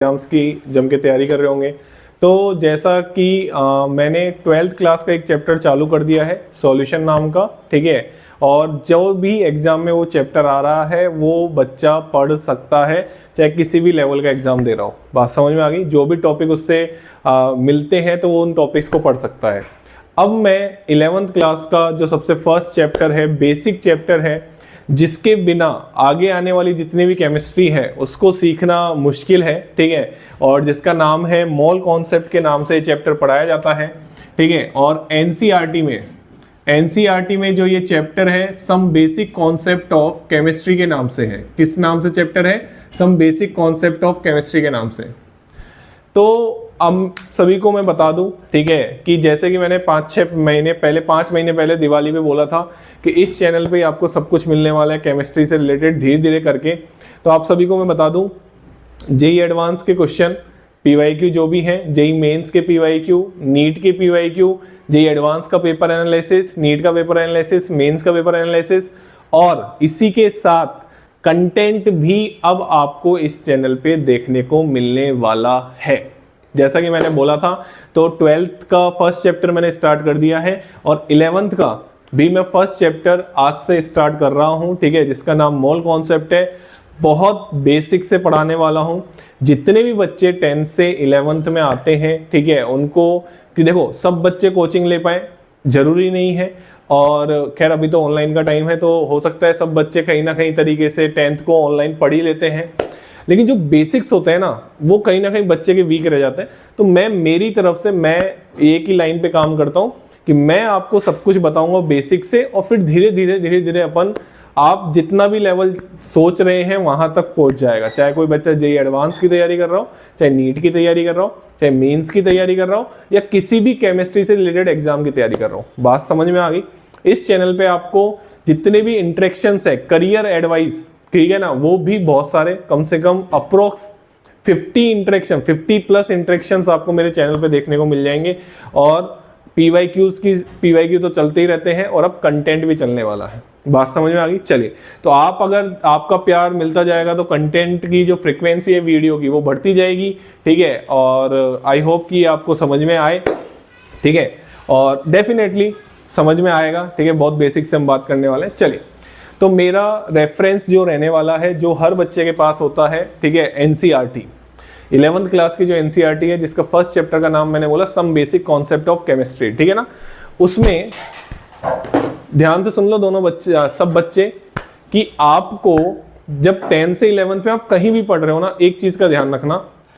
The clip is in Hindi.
एग्जाम्स की जम के तैयारी कर रहे होंगे। तो जैसा कि मैंने 12th क्लास का एक चैप्टर चालू कर दिया है सॉल्यूशन नाम का, ठीक है। और जो भी एग्जाम में वो चैप्टर आ रहा है वो बच्चा पढ़ सकता है, चाहे किसी भी लेवल का एग्जाम दे रहा हो। बात समझ में आ गई? जो भी टॉपिक उससे मिलते हैं तो वो उन टॉपिक्स को पढ़ सकता है। अब मैं 11th क्लास का जो सबसे फर्स्ट चैप्टर है, बेसिक चैप्टर है, जिसके बिना आगे आने वाली जितनी भी केमिस्ट्री है उसको सीखना मुश्किल है, ठीक है। और जिसका नाम है मोल कॉन्सेप्ट के नाम से ये चैप्टर पढ़ाया जाता है, ठीक है। और एनसीईआरटी में जो ये चैप्टर है some basic concept of chemistry के नाम से है। किस नाम से चैप्टर है? Some basic concept of chemistry के नाम से। तो अब सभी को मैं बता दूं, ठीक है, कि जैसे कि मैंने 5 महीने पहले दिवाली पे बोला था कि इस चैनल पे आपको सब कुछ मिलने वाला है केमिस्ट्री से रिलेटेड धीरे धीरे करके। तो आप सभी को मैं बता दूं, जेई एडवांस के क्वेश्चन पीवाईक्यू जो भी हैं, जेई मेंस के पीवाईक्यू, नीट के पीवाईक्यू, जेई एडवांस का पेपर एनालिसिस, नीट का पेपर एनालिसिस, मेंस का पेपर एनालिसिस, और इसी के साथ कंटेंट भी अब आपको इस चैनल पे देखने को मिलने वाला है। जैसा कि मैंने बोला था, तो 12th का फर्स्ट चैप्टर मैंने स्टार्ट कर दिया है और 11th का भी मैं फर्स्ट चैप्टर आज से स्टार्ट कर रहा हूं, ठीक है, जिसका नाम मोल कॉन्सेप्ट है। बहुत बेसिक से पढ़ाने वाला हूं। जितने भी बच्चे 10th से 11th में आते हैं, ठीक है, उनको कि देखो सब बच्चे कोचिंग ले पाए जरूरी नहीं है। और खैर अभी तो ऑनलाइन का टाइम है, तो हो सकता है सब बच्चे कहीं ना कहीं तरीके से 10th को ऑनलाइन पढ़ ही लेते हैं, लेकिन जो बेसिक्स होते हैं ना वो कहीं ना कहीं बच्चे के वीक रह जाते हैं। तो मैं मेरी तरफ से मैं एक ही लाइन पे काम करता हूँ कि मैं आपको सब कुछ बताऊंगा बेसिक से, और फिर धीरे धीरे अपन आप जितना भी लेवल सोच रहे हैं वहां तक पहुंच जाएगा। चाहे कोई बच्चा जेई एडवांस की तैयारी कर रहा हो, चाहे नीट की तैयारी कर रहा हो, चाहे मेंस की तैयारी कर रहा हो, या किसी भी केमिस्ट्री से रिलेटेड एग्जाम की तैयारी कर रहा हो। बात समझ में आ गई? इस चैनल पे आपको जितने भी इंटरेक्शंस है, करियर एडवाइस, ठीक है ना, वो भी बहुत सारे, कम से कम अप्रोक्स 50 प्लस इंटरेक्शंस आपको मेरे चैनल पे देखने को मिल जाएंगे। और पीवाईक्यू तो चलते ही रहते हैं और अब कंटेंट भी चलने वाला है। बात समझ में आ गई? चलिए, तो आप अगर आपका प्यार मिलता जाएगा तो कंटेंट की जो फ्रीक्वेंसी है वीडियो की वो बढ़ती जाएगी, ठीक है। और आई होप कि आपको समझ में आए, ठीक है, और डेफिनेटली समझ में आएगा, ठीक है। बहुत बेसिक से हम बात करने वाले हैं। चलिए, तो मेरा रेफरेंस जो रहने वाला है, जो हर बच्चे के पास होता है, ठीक है, एनसीईआरटी 11th क्लास की जो एनसीईआरटी है, जिसका फर्स्ट चैप्टर का नाम मैंने बोला some basic concept of chemistry, ठीक है ना। उसमें ध्यान से सुन लो दोनों बच्चे, सब बच्चे, कि आपको जब 10 से 11th में आप कहीं भी पढ़ रहे हो ना, एक चीज का ध्यान रखना,